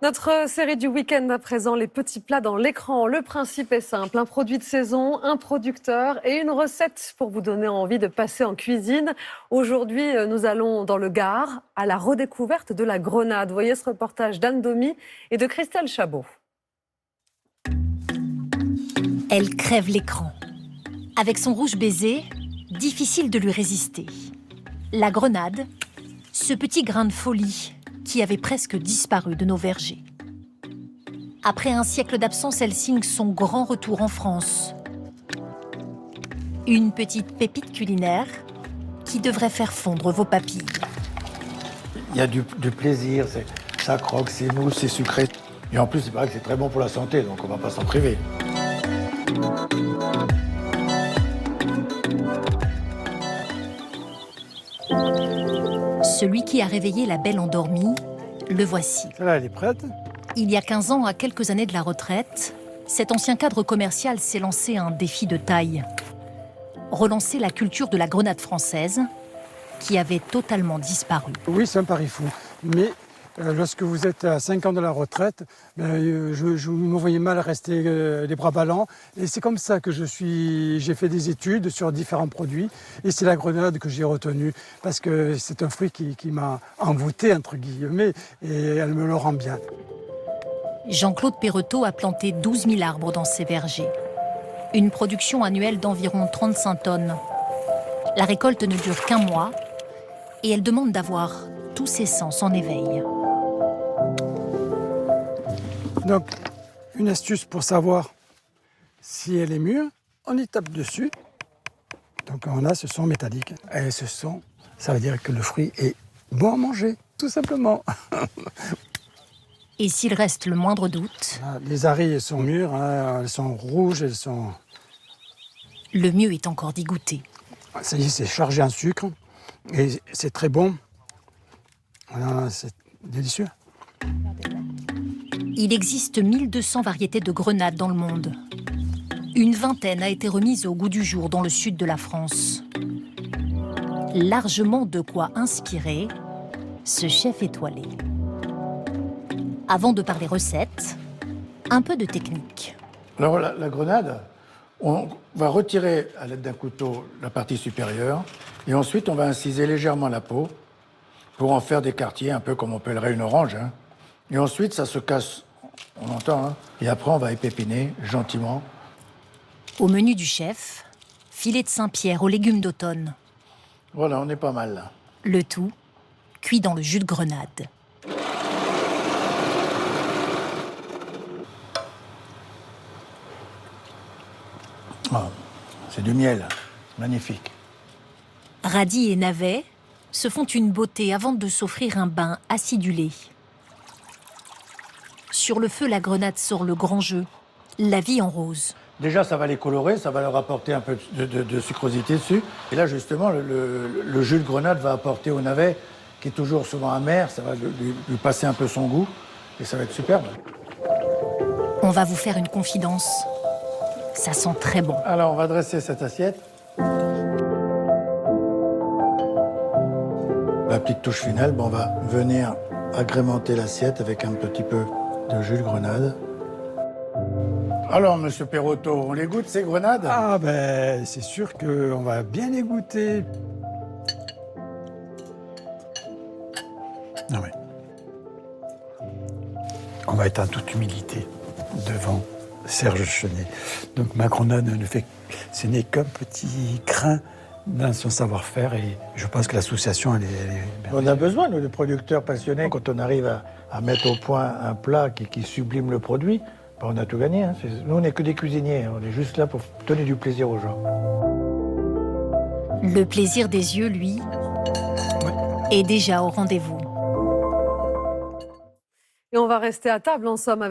Notre série du week-end à présent, les petits plats dans l'écran. Le principe est simple, un produit de saison, un producteur et une recette pour vous donner envie de passer en cuisine. Aujourd'hui, nous allons dans le Gard, à la redécouverte de la grenade. Voyez ce reportage d'Anne Domy et de Christelle Chabot. Elle crève l'écran. Avec son rouge baiser, difficile de lui résister. La grenade, ce petit grain de folie qui avait presque disparu de nos vergers. Après un siècle d'absence, elle signe son grand retour en France. Une petite pépite culinaire qui devrait faire fondre vos papilles. Il y a du plaisir, ça croque, c'est mou, c'est sucré. Et en plus, c'est vrai que c'est très bon pour la santé, donc on ne va pas s'en priver. Celui qui a réveillé la belle endormie, le voici. Celle-là, elle est prête. Il y a 15 ans, à quelques années de la retraite, cet ancien cadre commercial s'est lancé un défi de taille. Relancer la culture de la grenade française, qui avait totalement disparu. Oui, c'est un pari fou. Mais lorsque vous êtes à 5 ans de la retraite, je me voyais mal rester les bras ballants. Et c'est comme ça que j'ai fait des études sur différents produits. Et c'est la grenade que j'ai retenue. Parce que c'est un fruit qui m'a envoûté, entre guillemets, et elle me le rend bien. Jean-Claude Perretot a planté 12 000 arbres dans ses vergers. Une production annuelle d'environ 35 tonnes. La récolte ne dure qu'un mois et elle demande d'avoir tous ses sens en éveil. Donc, une astuce pour savoir si elle est mûre, on y tape dessus. Donc on a ce son métallique. Et ce son, ça veut dire que le fruit est bon à manger, tout simplement. Et s'il reste le moindre doute... Les aris, elles sont mûres, elles sont rouges, elles sont... Le mieux est encore d'y goûter. Ça y est, c'est chargé en sucre et c'est très bon. Voilà, c'est délicieux. Il existe 1200 variétés de grenades dans le monde. Une vingtaine a été remise au goût du jour dans le sud de la France. Largement de quoi inspirer ce chef étoilé. Avant de parler recettes, un peu de technique. Alors la grenade, on va retirer à l'aide d'un couteau la partie supérieure et ensuite on va inciser légèrement la peau pour en faire des quartiers, un peu comme on pellerait une orange. Hein. Et ensuite ça se casse, on entend, hein. Et après on va épépiner gentiment. Au menu du chef, filet de Saint-Pierre aux légumes d'automne. Voilà, on est pas mal là. Le tout cuit dans le jus de grenade. Oh, c'est du miel, magnifique. Radis et navets se font une beauté avant de s'offrir un bain acidulé. Sur le feu, la grenade sort le grand jeu, la vie en rose. Déjà, ça va les colorer, ça va leur apporter un peu de sucrosité dessus. Et là, justement, le jus de grenade va apporter au navet, qui est toujours souvent amer, ça va lui passer un peu son goût, et ça va être superbe. On va vous faire une confidence. Ça sent très bon. Alors, on va dresser cette assiette. La petite touche finale, on va venir agrémenter l'assiette avec un petit peu de jus de grenade. Alors, monsieur Perretot, on les goûte, ces grenades? Ah ben, c'est sûr qu'on va bien les goûter. Non mais, on va être en toute humilité devant Serge Chenet. Donc ma grenade ce n'est qu'un petit grain dans son savoir-faire et je pense que l'association, elle est On a besoin, nous, de producteurs passionnés. Quand on arrive à mettre au point un plat qui sublime le produit, ben on a tout gagné. Hein. Nous, on n'est que des cuisiniers. On est juste là pour donner du plaisir aux gens. Le plaisir des yeux, lui, est déjà au rendez-vous. Et on va rester à table en somme avec